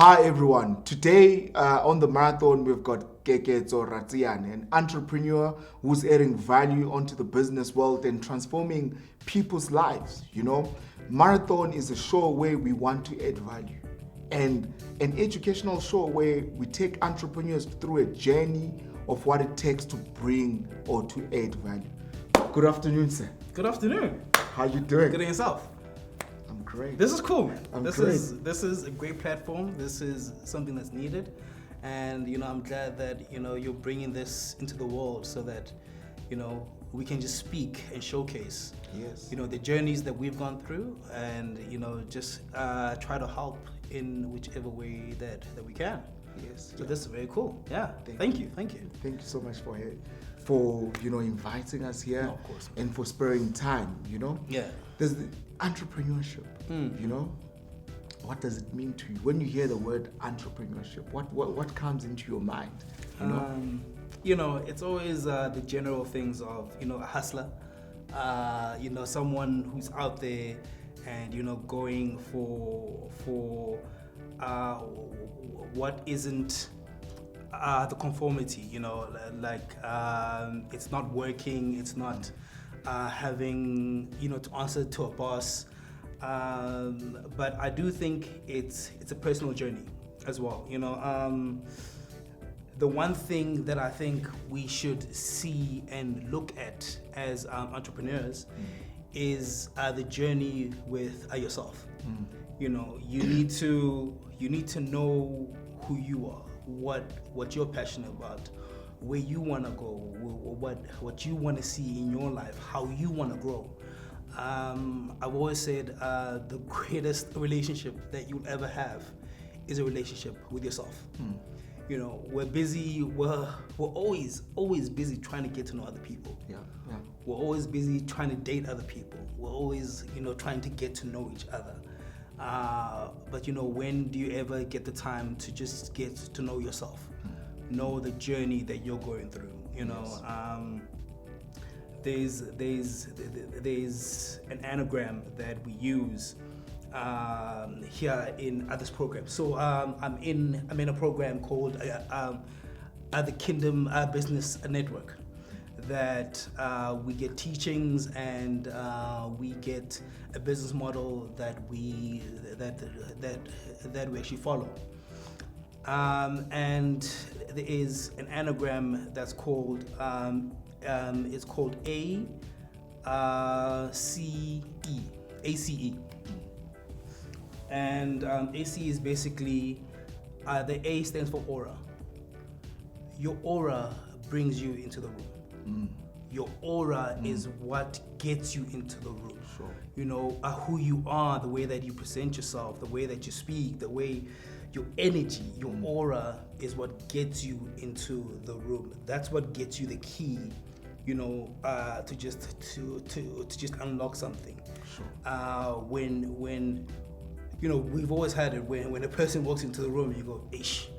Hi everyone. Today on the marathon we've got Keketso Ratsiane, an entrepreneur who's adding value onto the business world and transforming people's lives. Marathon is a show where we want to add value, and an educational show where we take entrepreneurs through a journey of what it takes to bring or to add value. Good afternoon, sir. Good afternoon. How you doing? Good, and yourself? I'm great. This is cool, man. I'm this great. is a great platform. This is something that's needed, and I'm glad that you're bringing this into the world so that we can just speak and showcase the journeys that we've gone through, and just try to help in whichever way that we can. Yes. So this is very cool. Yeah. Thank you. Thank you so much for inviting us here. No, of course. And for sparing time. Yeah. There's the entrepreneurship. What does it mean to you when you hear the word entrepreneurship? What comes into your mind? It's always the general things of a hustler, someone who's out there and going for what isn't the conformity. It's not working. It's not having to answer to a boss. But I do think it's a personal journey as well. The one thing that I think we should see and look at as entrepreneurs is the journey with yourself. You need to know who you are, what you're passionate about, where you want to go, what you want to see in your life, how you want to grow. I've always said the greatest relationship that you'll ever have is a relationship with yourself. We're busy. We're always busy trying to get to know other people. We're always busy trying to date other people. We're always trying to get to know each other. But when do you ever get the time to just get to know yourself? Know the journey that you're going through. There's an anagram that we use here in this program. So I'm in a program called the Kingdom Business Network, that we get teachings and we get a business model that we actually follow. And there is an anagram that's called it's called ACE. And ACE is basically the A stands for aura. Your aura brings you into the room. Your aura is what gets you into the room. Sure. Who you are, the way that you present yourself, the way that you speak, the way your energy, your aura is what gets you into the room. That's what gets you the key, to just unlock something. Sure. When we've always had it when a person walks into the room, you go, ish.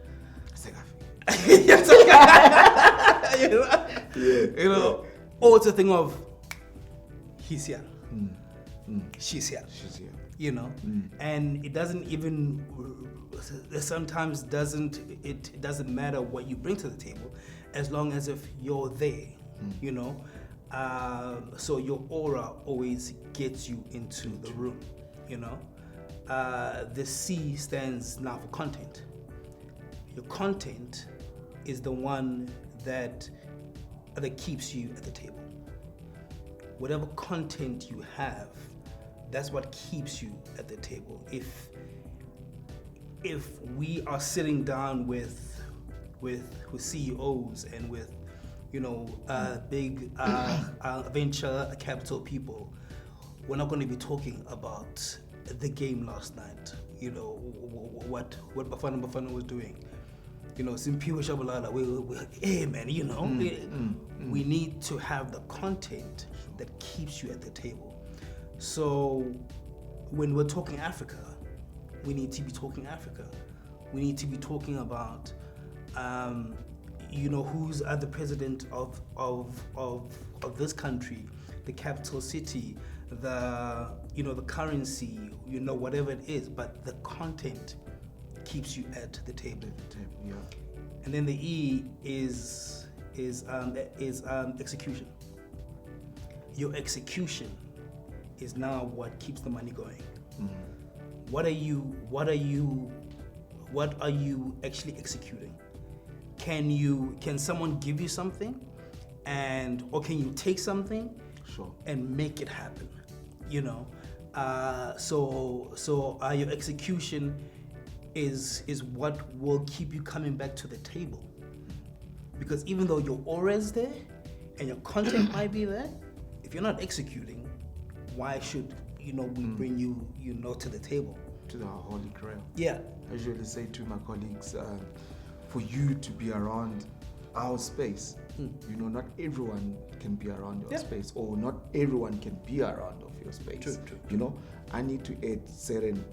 Or it's a thing of he's here. She's here. And it doesn't even sometimes it doesn't matter what you bring to the table, as long as if you're there. So your aura always gets you into the room. The C stands now for content. Your content is the one that keeps you at the table. Whatever content you have, that's what keeps you at the table. If we are sitting down with CEOs and with big venture capital people, we're not going to be talking about the game last night. What Bafana was doing. Simpiwe Shabalala, hey man, we need to have the content that keeps you at the table. So when we're talking Africa, we need to be talking Africa. We need to be talking about who's the president of this country, the capital city, the currency, whatever it is, but the content keeps you at the table. Yeah. And then the E is execution. Your execution is now what keeps the money going. What are you actually executing? Can someone give you something, or can you take something and make it happen? So your execution is what will keep you coming back to the table. Because even though your aura is there and your content might be there, if you're not executing, why should we bring you to the table? To the Holy Grail. Yeah. I usually say to my colleagues, for you to be around our space, not everyone can be around your space, or not everyone can be around of your space. True. I need to add certain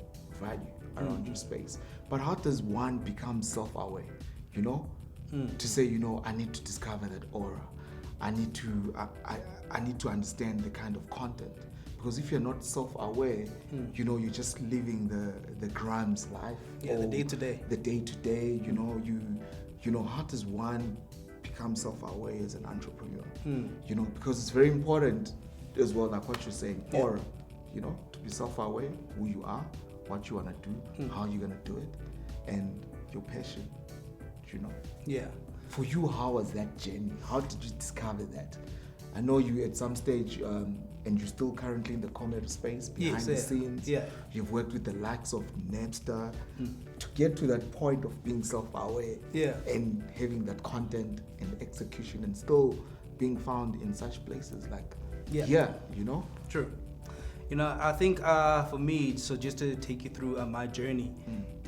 value around your space. But how does one become self-aware? To say, I need to discover that aura. I need to understand the kind of content. Because if you're not self-aware, you're just living the Grimes life. Yeah, the day-to-day. The day-to-day, how does one become self-aware as an entrepreneur? Because it's very important as well, like what you're saying, aura, to be self-aware, who you are, what you want to do, how you're going to do it, and your passion, Yeah. For you, how was that journey? How did you discover that? I know you at some stage, and you're still currently in the comedy space, behind the scenes. Yeah. You've worked with the likes of Napster to get to that point of being self-aware and having that content and execution and still being found in such places like True. I think for me, so just to take you through my journey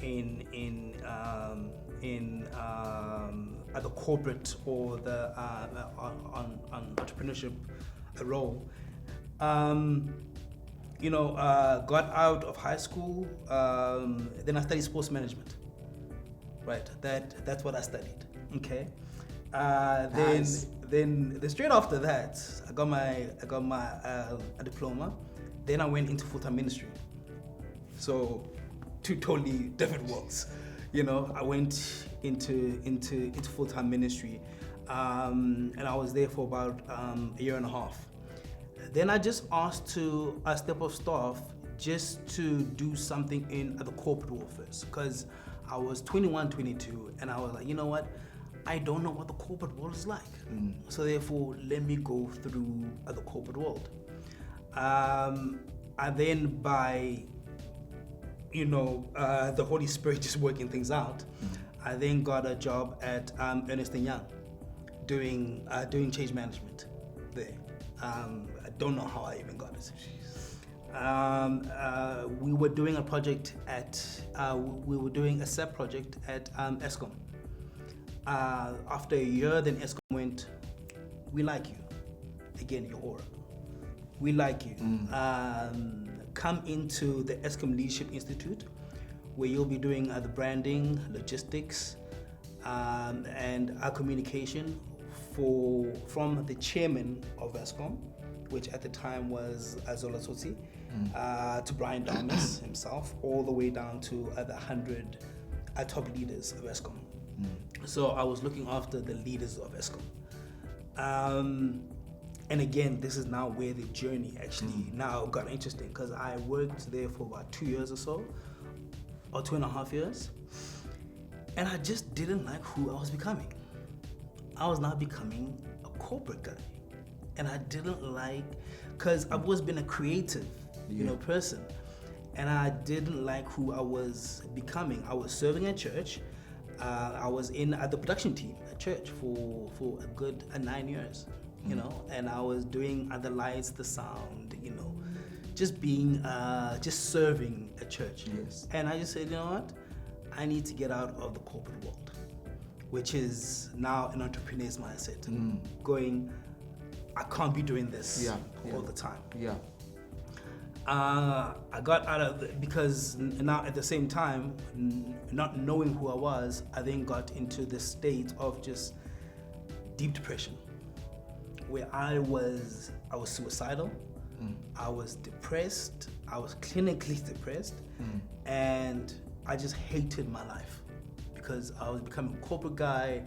in the corporate or the on entrepreneurship role. Got out of high school, then I studied sports management. Right, that's what I studied. Okay, Nice. then straight after that, I got my a diploma. Then I went into full-time ministry. So, two totally different worlds. I went into full-time ministry, and I was there for about a year and a half. Then I just asked to step off staff just to do something in the corporate world first, because I was 21, 22, and I was like, you know what? I don't know what the corporate world is like. So therefore, let me go through the corporate world. And then by the Holy Spirit just working things out, I then got a job at Ernst & Young doing change management there. I don't know how I even got it. We were doing a project a SEP project at Eskom. After a year, then Eskom went, we like you. Again, your aura. We like you. Come into the Eskom Leadership Institute, where you'll be doing the branding, logistics, and communication from the chairman of Eskom, which at the time was Zola Tsotsi, to Brian Damas himself, all the way down to the 100 top leaders of Eskom. So I was looking after the leaders of Eskom. And again, this is now where the journey actually now got interesting, because I worked there for about 2 years or so, or 2.5 years, and I just didn't like who I was becoming. I was now becoming a corporate guy, and I didn't like, because I've always been a creative, person, and I didn't like who I was becoming. I was serving at church. I was in the production team at church for a good 9 years. And I was doing the lights, the sound, just being, just serving a church. Yes. And I just said, you know what? I need to get out of the corporate world, which is now an entrepreneur's mindset. Going, I can't be doing this all the time. Yeah. I got out of it because now at the same time, not knowing who I was, I then got into this state of just deep depression, where I was suicidal, I was depressed, I was clinically depressed, and I just hated my life because I was becoming a corporate guy,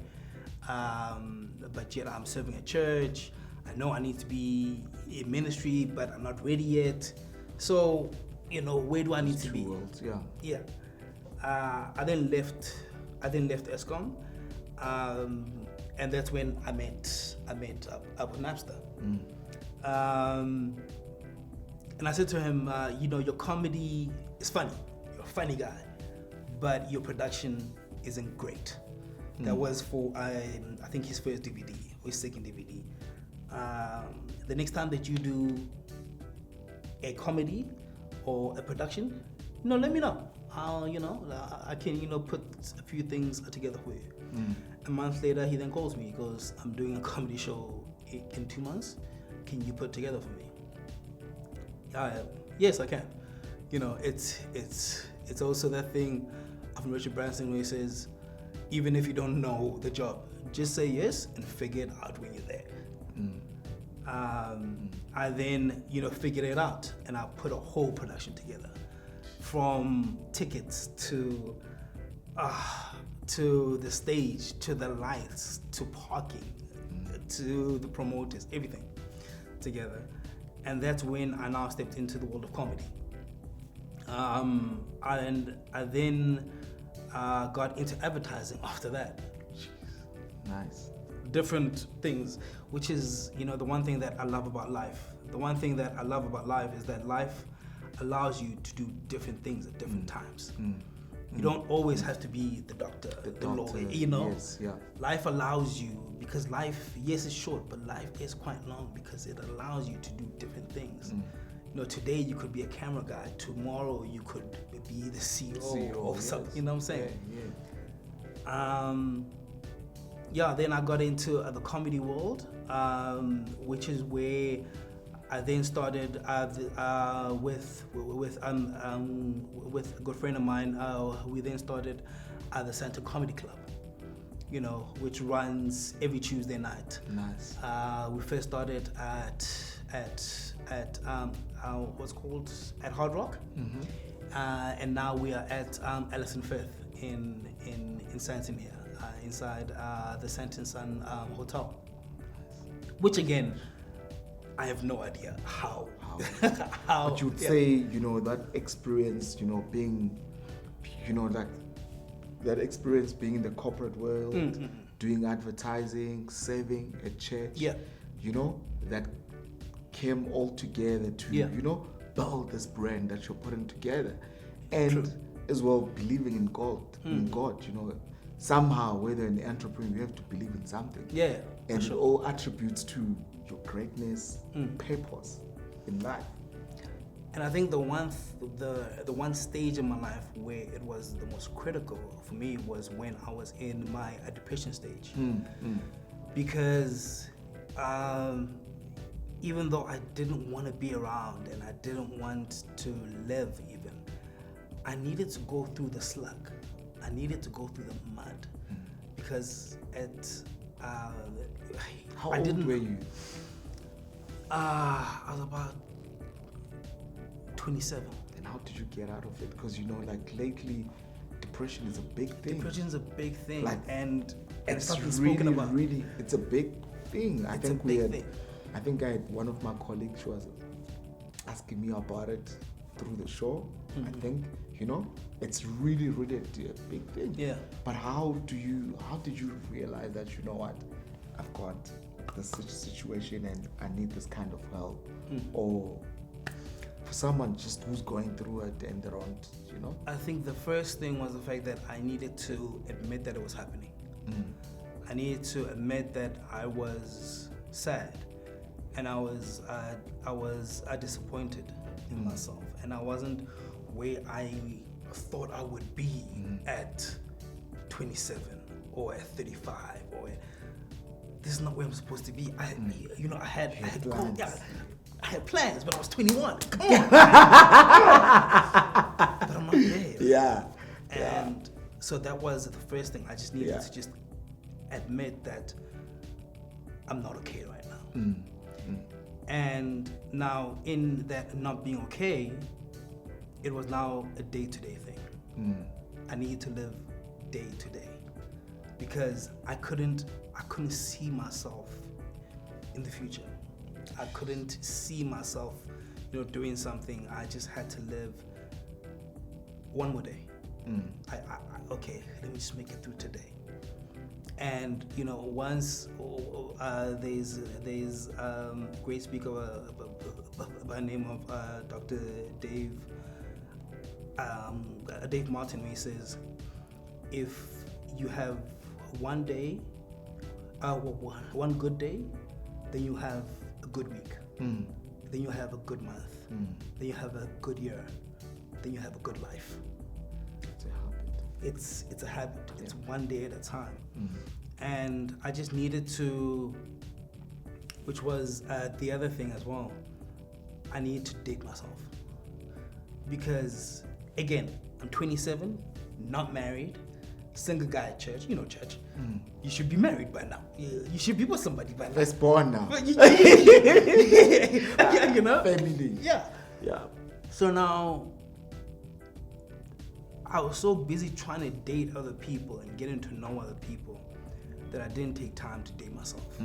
but yet I'm serving a church. I know I need to be in ministry, but I'm not ready yet. So, where do I need to be? Worlds, Yeah. I then left ESCOM, and that's when I met up with Napster. And I said to him, your comedy is funny. You're a funny guy, but your production isn't great. That was for I think his first DVD or his second DVD. The next time that you do a comedy or a production, let me know. I can put a few things together for you. A month later, he then calls me. He goes, I'm doing a comedy show in 2 months. Can you put it together for me? Yes, I can. It's also that thing of Richard Branson where he says, even if you don't know the job, just say yes and figure it out when you're there. I then, figured it out, and I put a whole production together, from tickets to the stage, to the lights, to parking, to the promoters, everything together. And that's when I now stepped into the world of comedy. And I then got into advertising after that. Nice. Different things, which is, the one thing that I love about life. The one thing that I love about life is that life allows you to do different things at different times. You don't always have to be the doctor, the lawyer, Yes, yeah. Life allows you, because life, yes, is short, but life is quite long because it allows you to do different things. Today you could be a camera guy, tomorrow you could be the CEO of something, yes. you know what I'm saying? Yeah. Then I got into the comedy world, which is where I then started with a good friend of mine. We then started the Santa Comedy Club, which runs every Tuesday night. Nice. We first started at what's called at Hard Rock, and now we are at Ellison Firth in Sandton here, inside the Sandton Sun Hotel. Which again, I have no idea how. But you'd say, that experience, being, that experience being in the corporate world, doing advertising, serving a church, that came all together to, build this brand that you're putting together. And as well, believing in God, somehow, whether an entrepreneur, you have to believe in something. Yeah. And it all attributes to your greatness, purpose in life. And I think the one stage in my life where it was the most critical for me was when I was in my depression stage. Because even though I didn't want to be around and I didn't want to live even, I needed to go through the slug. I needed to go through the mud. Because How old were you? I was about 27. And how did you get out of it? Because lately, depression is a big thing. Depression's a big thing, and it's not really, spoken about. Really, it's a big thing. I think I had one of my colleagues. She was asking me about it through the show. I think it's really, really a big thing. Yeah. But how did you realize that I've got this situation and I need this kind of help, or for someone just who's going through it and they're on, I think the first thing was the fact that I needed to admit that it was happening. I needed to admit that I was sad, and I was disappointed in myself, and I wasn't where I thought I would be at 27 or at 35 or this is not where I'm supposed to be. I had plans, but I was 21. Come on. But I'm not there. Yeah. And so that was the first thing. I just needed to just admit that I'm not okay right now. And now in that not being okay, it was now a day-to-day thing. I needed to live day to day, because I couldn't see myself in the future. I couldn't see myself, doing something. I just had to live one more day. Okay, let me just make it through today. And once there's a great speaker by the name of Dr. Dave Martin, where he says, if you have one day, one good day, then you have a good week, then you have a good month, then you have a good year, then you have a good life. It's a habit. It's one day at a time. And I just needed to, which was the other thing as well, I needed to date myself. Because, again, I'm 27, not married, single guy at church. Church. You should be married by now. You should be with somebody by now. Let's born now. Family. Yeah. So now, I was so busy trying to date other people and getting to know other people that I didn't take time to date myself.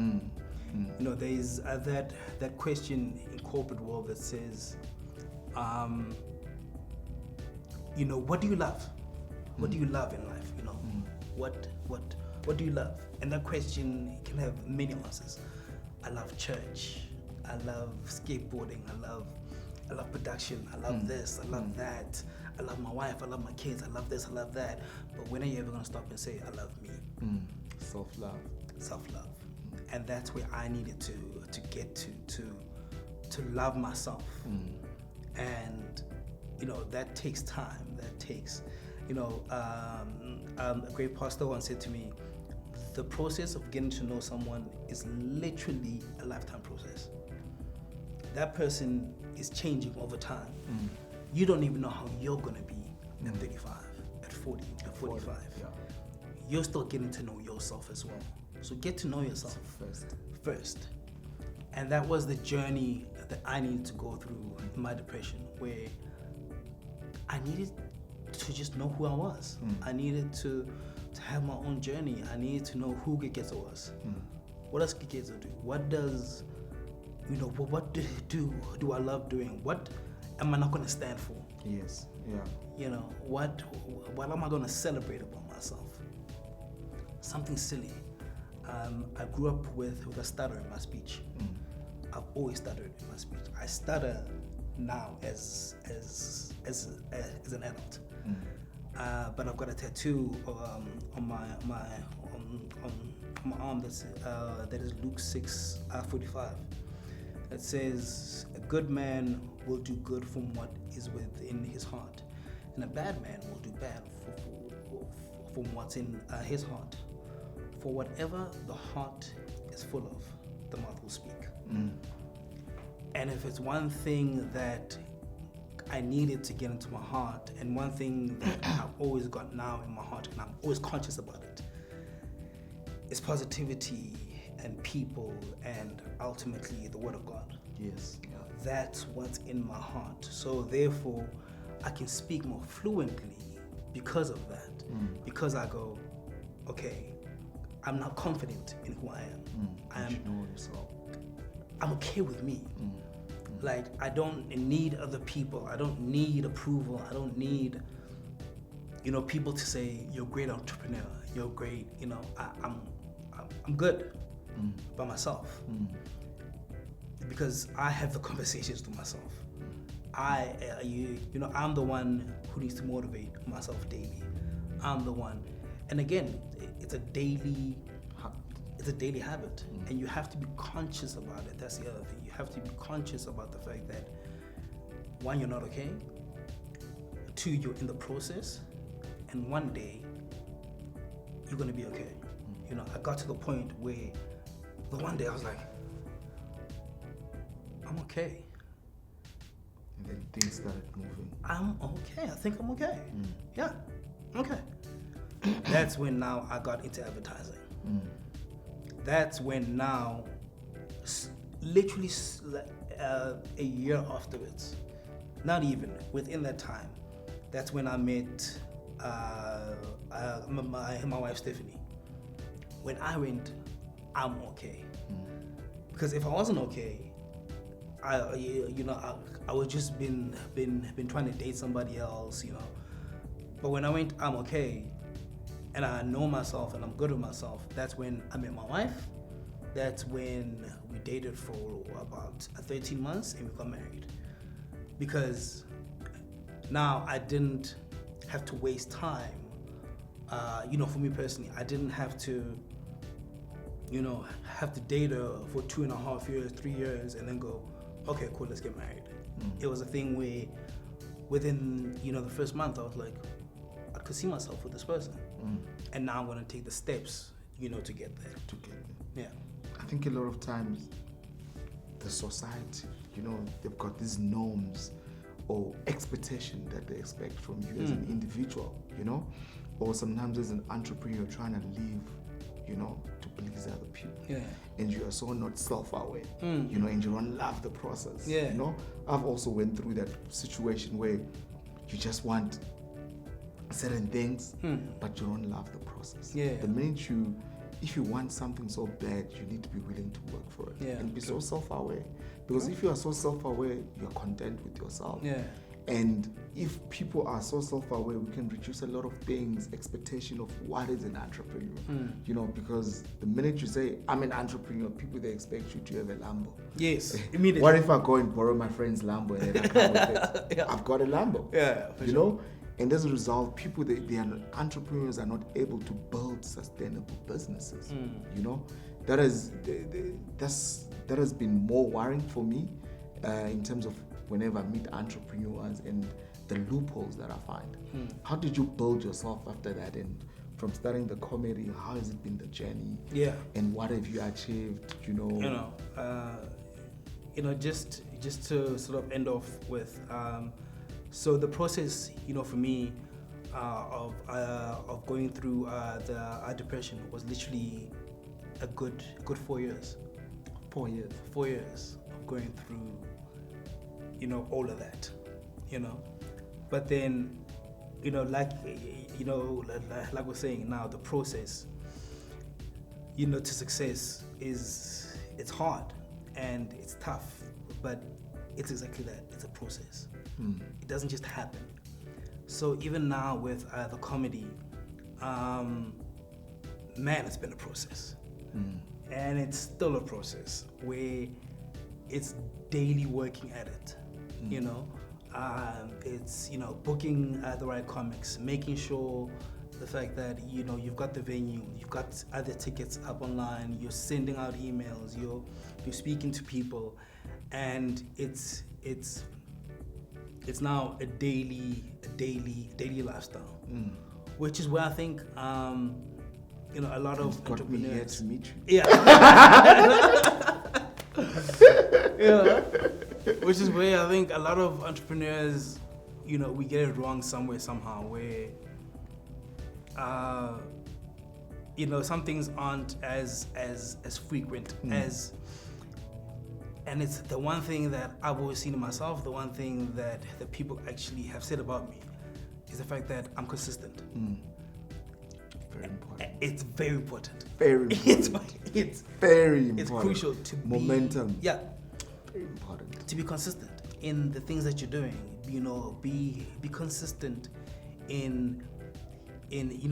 There's that question in corporate world that says, what do you love? What do you love in life? What do you love? And that question can have many answers. I love church. I love skateboarding. I love production. I love this. I love that. I love my wife. I love my kids. I love this. I love that. But when are you ever gonna stop and say, I love me? Self-love. And that's where I needed to get to love myself. And that takes time. That takes, a great pastor once said to me, the process of getting to know someone is literally a lifetime process. That person is changing over time. You don't even know how you're gonna be at 35, at 40, at 45. You're still getting to know yourself as well. So get to know yourself first. And that was the journey that I needed to go through in my depression, where I needed to just know who I was. I needed to have my own journey. I needed to know who Keketso was. What does Keketso do? What does, what do I love doing? What am I not going to stand for? Yes, yeah. What am I going to celebrate about myself? Something silly. I grew up with a stutter in my speech. I've always stuttered in my speech. I stutter now as an adult. But I've got a tattoo on my arm that is Luke 6:45. That says, a good man will do good from what is within his heart, and a bad man will do bad from what's in his heart. For whatever the heart is full of, the mouth will speak. And if it's one thing that I needed to get into my heart, and one thing that I've always got now in my heart, and I'm always conscious about it, is positivity and people, and ultimately the Word of God. Yes. Yeah. That's what's in my heart. So therefore, I can speak more fluently because of that. Because I go, okay, I'm not confident in who I am. You know yourself. I'm okay with me. Like, I don't need other people. I don't need approval. I don't need, people to say, you're a great entrepreneur. You're great, I'm good by myself. Because I have the conversations with myself. I'm the one who needs to motivate myself daily. I'm the one. And again, it's a daily habit, and you have to be conscious about it. That's the other thing. You have to be conscious about the fact that, one, you're not okay. Two, you're in the process, and one day you're gonna be okay. I got to the point where the one day I was like, I'm okay. And then things started moving. I'm okay. I think I'm okay. Yeah, I'm okay. That's when now I got into advertising. That's when now, literally a year afterwards, not even, within that time, that's when I met my wife Stephanie. When I went, I'm okay. Because if I wasn't okay, I would just been trying to date somebody else, you know. But when I went, I'm okay, and I know myself and I'm good with myself. That's when I met my wife. That's when we dated for about 13 months and we got married. Because now I didn't have to waste time. For me personally, I didn't have to, date her for 2.5 years, 3 years, and then go, okay, cool, let's get married. It was a thing where within, the first month, I was like, I could see myself with this person. And now I'm going to take the steps, to get there. Yeah. I think a lot of times the society, they've got these norms or expectation that they expect from you as an individual, or sometimes as an entrepreneur trying to live, to please other people. Yeah. And you are so not self-aware, and you don't love the process. Yeah. I've also went through that situation where you just want certain things, but you don't love the process. Yeah. The minute if you want something so bad, you need to be willing to work for it and be so self-aware. Because if you are so self-aware, you're content with yourself. Yeah. And if people are so self-aware, we can reduce a lot of things, expectation of what is an entrepreneur. Because the minute you say, I'm an entrepreneur, people, they expect you to have a Lambo. Yes, immediately. What if I go and borrow my friend's Lambo and then I come with it? Yeah. I've got a Lambo. Yeah, for you sure. know? And as a result, people, entrepreneurs are not able to build sustainable businesses. That has been more worrying for me in terms of whenever I meet entrepreneurs and the loopholes that I find. How did you build yourself after that? And from starting the comedy, how has it been the journey? Yeah. And what have you achieved? Just to sort of end off with. So the process, for me, of going through the depression was literally a good 4 years. 4 years. 4 years of going through, all of that, But then, like we're saying now, the process, to success it's hard and it's tough, but it's exactly that. It's a process. It doesn't just happen. So even now with the comedy, man, it's been a process. And it's still a process where it's daily working at it, It's, booking the right comics, making sure the fact that, you've got the venue, you've got other tickets up online, you're sending out emails, you're speaking to people, and it's now a daily lifestyle, which is where I think a lot of got entrepreneurs. Me here to meet you. Yeah. Which is where I think a lot of entrepreneurs, we get it wrong somewhere somehow. Where some things aren't as frequent as. And it's the one thing that I've always seen in myself, the one thing that the people actually have said about me is the fact that I'm consistent. Very important. It's very important. Very important. It's very important. It's crucial to momentum. Yeah. Very important. To be consistent in the things that you're doing. Be consistent in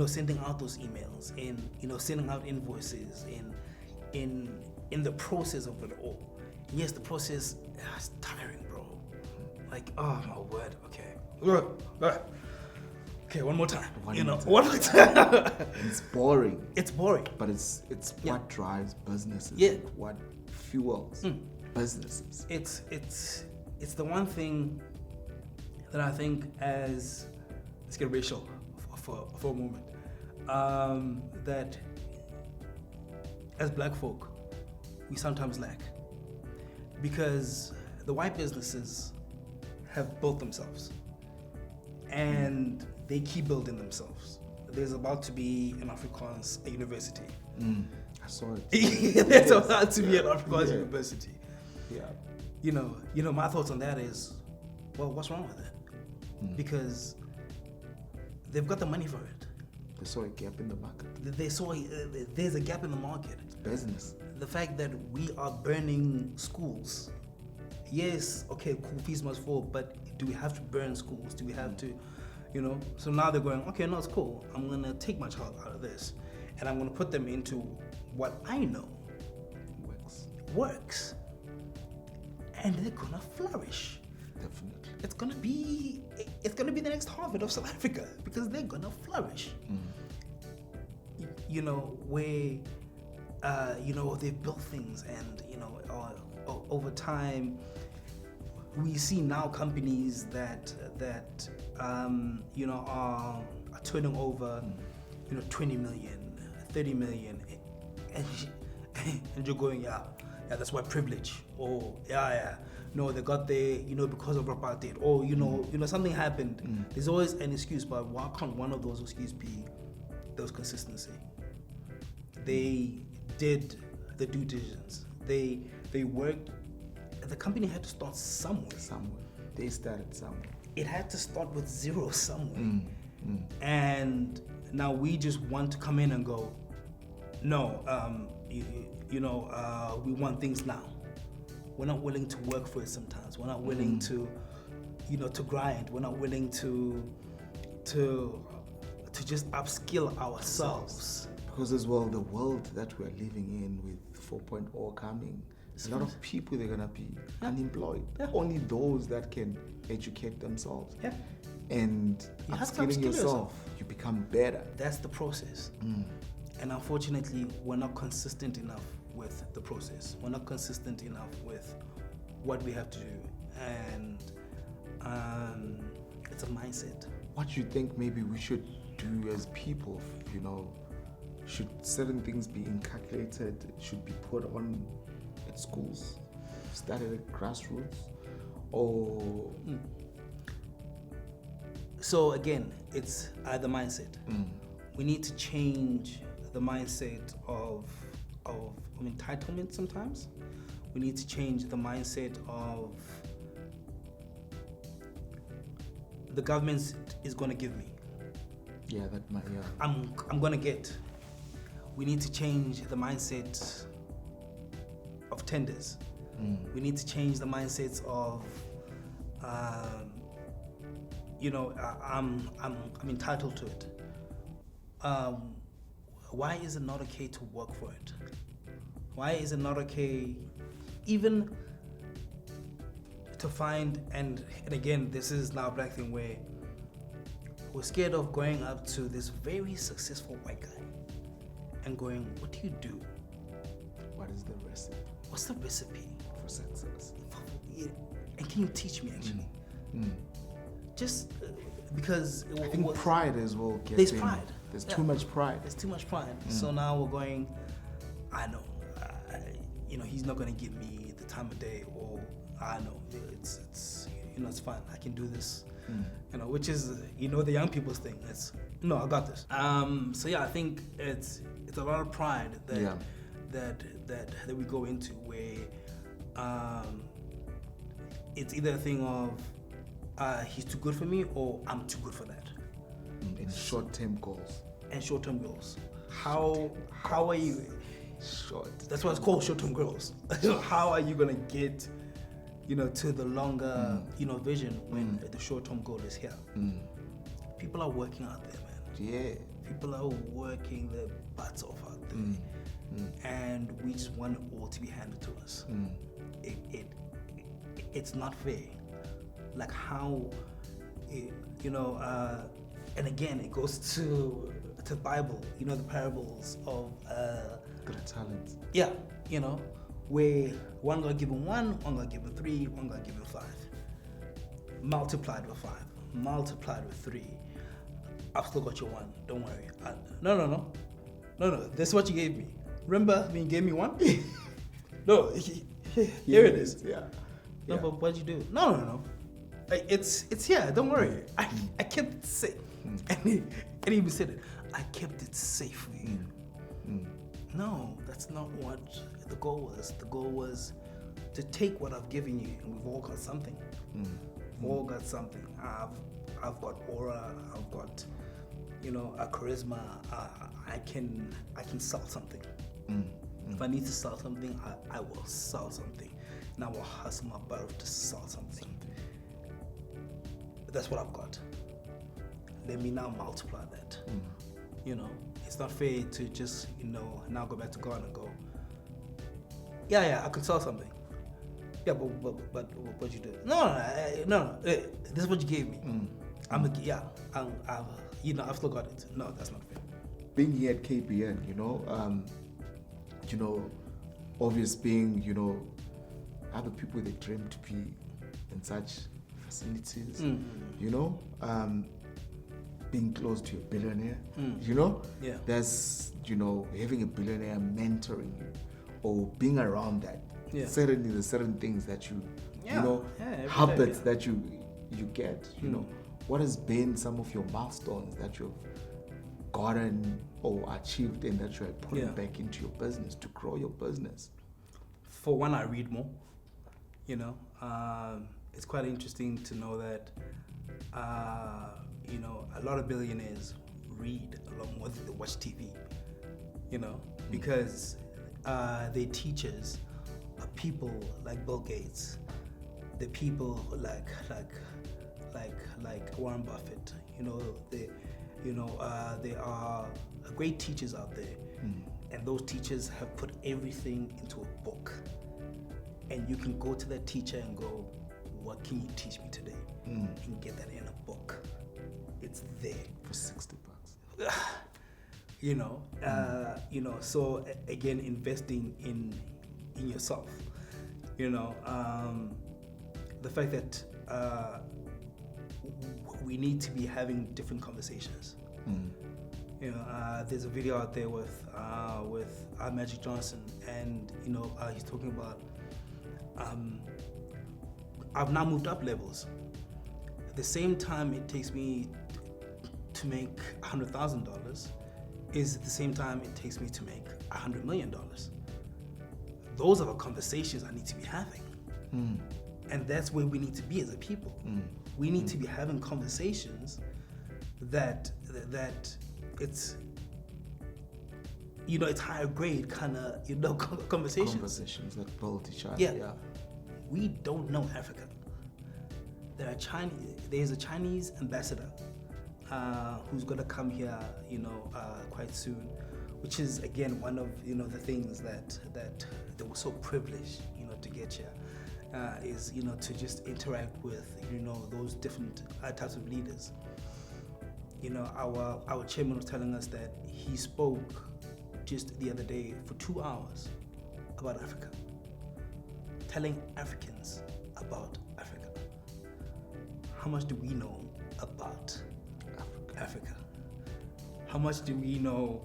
sending out those emails, in sending out invoices, in the process of it all. Yes, the process is tiring, bro. Like, oh my word, okay. Okay, one more time. One more time. It's boring. It's boring. But it's what drives businesses. Yeah. What fuels businesses. It's the one thing that I think let's get racial for a moment. That as black folk, we sometimes lack. Because the white businesses have built themselves and they keep building themselves. There's about to be an Afrikaans university. I saw it. There's about to be an Afrikaans university. Yeah. My thoughts on that is, well, what's wrong with it? Because they've got the money for it. They saw a gap in the market. They saw there's a gap in the market. It's business. The fact that we are burning schools. Yes, okay, cool, fees must fall, but do we have to burn schools? Do we have to, you know? So now they're going, okay, no, it's cool. I'm going to take my child out of this and I'm going to put them into what I know works. And they're going to flourish. Definitely. It's going to be the next Harvard of South Africa because they're going to flourish. You know, where, you know, they've built things and, you know, over time, we see now companies that you know are turning over, you know, 20 million, 30 million, and you're going, yeah, that's white privilege, or no, they got there, you know, because of apartheid, or you know, something happened. There's always an excuse, but why can't one of those excuses be those consistency? They did the due diligence. They worked. The company had to start somewhere. They started somewhere. It had to start with zero somewhere. And now we just want to come in and go, no, you know, we want things now. We're not willing to work for it sometimes. We're not willing to, you know, to grind. We're not willing to just upskill ourselves. Because as well, the world that we're living in with 4.0 coming, a lot of people, they're gonna be unemployed. Only those that can educate themselves. And upskilling yourself, you become better. That's the process. And unfortunately, we're not consistent enough with the process. We're not consistent enough with what we have to do. And it's a mindset. What do you think maybe we should do as people, you know? Should certain things be inculcated? Should be put on at schools, started at grassroots, or so again, it's the mindset. We need to change the mindset of entitlement sometimes. We need to change the mindset of the government is going to give me. I'm going to get. We need to change the mindset of tenders. We need to change the mindsets of, you know, I'm entitled to it. Why is it not okay to work for it? Why is it not okay, even to find and again, this is now a black thing where we're scared of going up to this very successful white guy and going, what do you do? What is the recipe? What's the recipe for success? And can you teach me actually? Just because I think pride as well. There's pride. There's too much pride. There's too much pride. So now we're going, I know, you know, he's not going to give me the time of day, or I know, it's you know, it's fine. I can do this. You know, which is, you know, the young people's thing. It's, no, I got this. So yeah, I think it's a lot of pride that we go into where it's either a thing of he's too good for me or I'm too good for that. In short-term goals. And short-term goals. How are you? Short. That's why it's called short-term goals. How are you gonna get, you know, to the longer, you know, vision when the short-term goal is here? People are working out there, man. Yeah. People are working their butts off out there, and we just want it all to be handed to us. It's not fair. Like how, you know, and again, it goes to the Bible. You know, the parables of good talents. Yeah, you know, where one got given 1, one got given 3, one got given 5. Multiplied with 5, multiplied with 3. I've still got your 1. Don't worry. No. That's what you gave me. Remember when you gave me 1? No. Here it is. Yeah. No, but what'd you do? No. It's here. Don't worry. I kept it safe. And he even said it. I kept it safe for you. No, that's not what the goal was. The goal was to take what I've given you, and we've all got something. We've all got something. I've got aura. I've got, a charisma. I can sell something. If I need to sell something, I will sell something, and I will hustle my butt off to sell something. That's what I've got. Let me now multiply that. It's not fair to just now go back to God and go, yeah, I can sell something. Yeah, but what you do? No. This is what you gave me. I've still got it. No, that's not fair. Being here at KBN, obvious being, other people, they dream to be in such facilities, being close to a billionaire, Yeah. There's, having a billionaire mentoring you or being around that. Yeah. Certainly there's certain things that every habits day, that you get, What has been some of your milestones that you've gotten or achieved and that you are putting back into your business to grow your business? For one, I read more. It's quite interesting to know that, a lot of billionaires read a lot more than they watch TV, because their teachers are people like Bill Gates, the people like Warren Buffett. There are great teachers out there, and those teachers have put everything into a book. And you can go to that teacher and go, "What can you teach me today?" And get that in a book. It's there For $60. So again, investing in yourself. The fact that we need to be having different conversations. There's a video out there with Magic Johnson, and he's talking about I've now moved up levels. At the same time it takes me to make $100,000 is at the same time it takes me to make $100 million. Those are the conversations I need to be having. And that's where we need to be as a people. We need to be having conversations that it's it's higher grade kind of conversations. Conversations that build each other. Yeah. We don't know Africa. There's a Chinese ambassador who's going to come here, quite soon, which is again one of the things that they were so privileged, to get here, is to just interact with those different types of leaders. Our chairman was telling us that he spoke just the other day for 2 hours about Africa, telling Africans about Africa. How much do we know about Africa? How much do we know,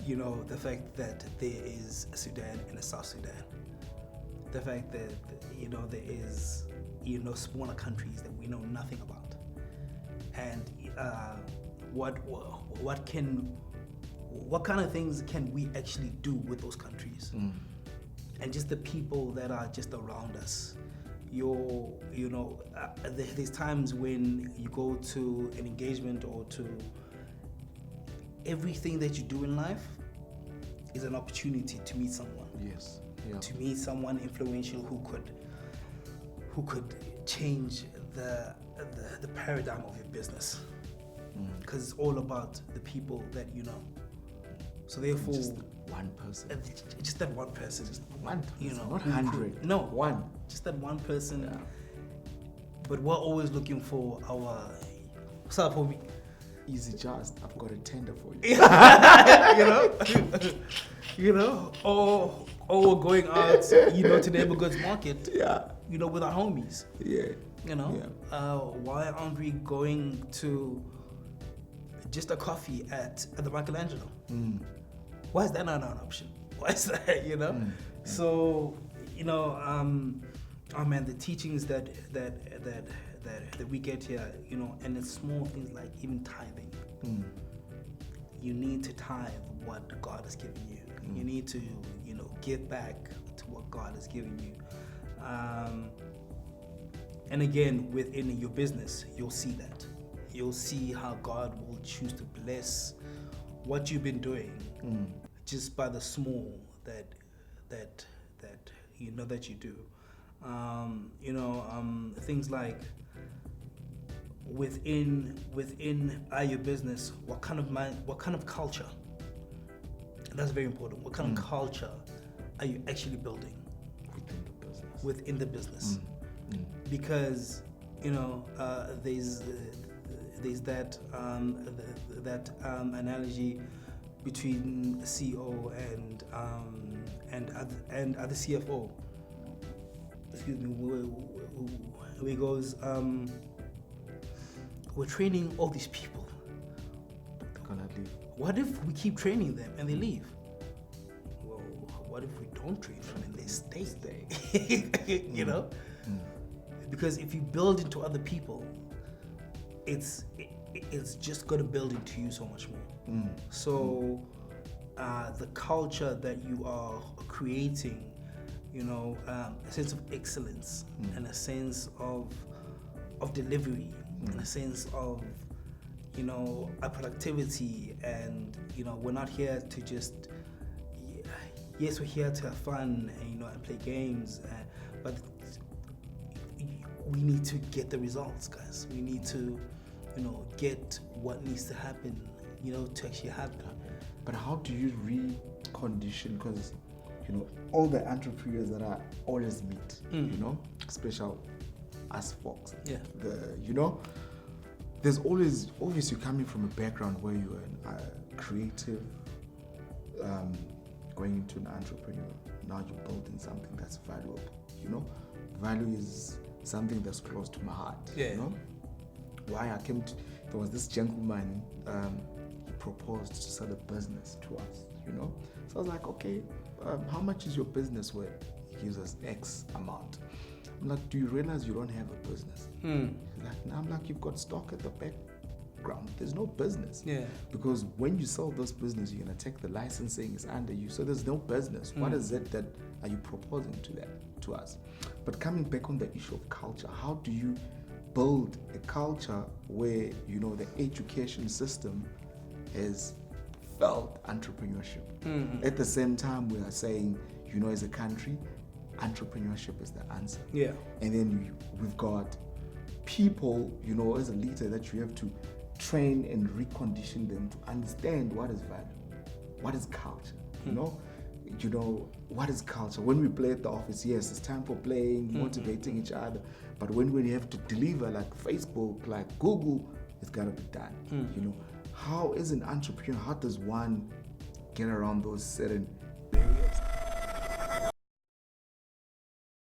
the fact that there is a Sudan and a South Sudan? The fact that, there is, smaller countries that we know nothing about. And what kind of things can we actually do with those countries? And just the people that are just around us. There's times when you go to an engagement or to everything that you do in life is an opportunity to meet someone. Yes. Yeah. To meet someone influential who could change the paradigm of your business. Because it's all about the people that you know. So therefore, just one person. Just that one person. Just one person. Not 100. No, one. Just that one person. Yeah. But we're always looking for our. What's up, homie? Easy, just I've got a tender for you. Or we're going out, to neighbor goods market. Yeah. With our homies. Yeah. Why aren't we going to just a coffee at the Michelangelo? Why is that not an option? Why is that? So the teachings that we get here, and it's small things like even tithing. You need to tithe what God has given you. You need to give back to what God has given you. And again, within your business, you'll see that. You'll see how God will choose to bless what you've been doing just by the small that that you do. Things like within your business, what kind of culture? That's very important. What kind of culture are you actually building within the business? Because there's that analogy between the CEO and other CFO. Excuse me. Where he goes, we're training all these people. They're gonna leave. What if we keep training them and they leave? Well, what if we don't train them and they stay? You know? Because if you build into other people, it's just going to build into you so much more. So the culture that you are creating, a sense of excellence and a sense of delivery and a sense of a productivity, and we're not here to just yes, we're here to have fun and play games, but we need to get the results, guys. We need to get what needs to happen to actually happen. But how do you recondition? Because all the entrepreneurs that I always meet, especially us folks, there's always, obviously, coming from a background where you're a creative, going into an entrepreneur. Now you're building something that's valuable. Value is something that's close to my heart. Why there was this gentleman, he proposed to start a business to us. So I was like, okay, how much is your business worth? He gives us X amount. I'm like, do you realize you don't have a business? He's like, no. I'm like, you've got stock at the background. There's no business. Because when you sell this business, you're gonna take the licensing, it's under you. So there's no business. What is it that are you proposing to us? But coming back on the issue of culture, how do you build a culture where the education system has felt entrepreneurship? At the same time, we are saying, as a country, entrepreneurship is the answer. And then we've got people, as a leader, that you have to train and recondition them to understand what is value, what is culture. What is culture? When we play at the office, yes, it's time for playing, motivating each other. But when we have to deliver, like Facebook, like Google, it's got to be done. How, as an entrepreneur, how does one get around those certain barriers?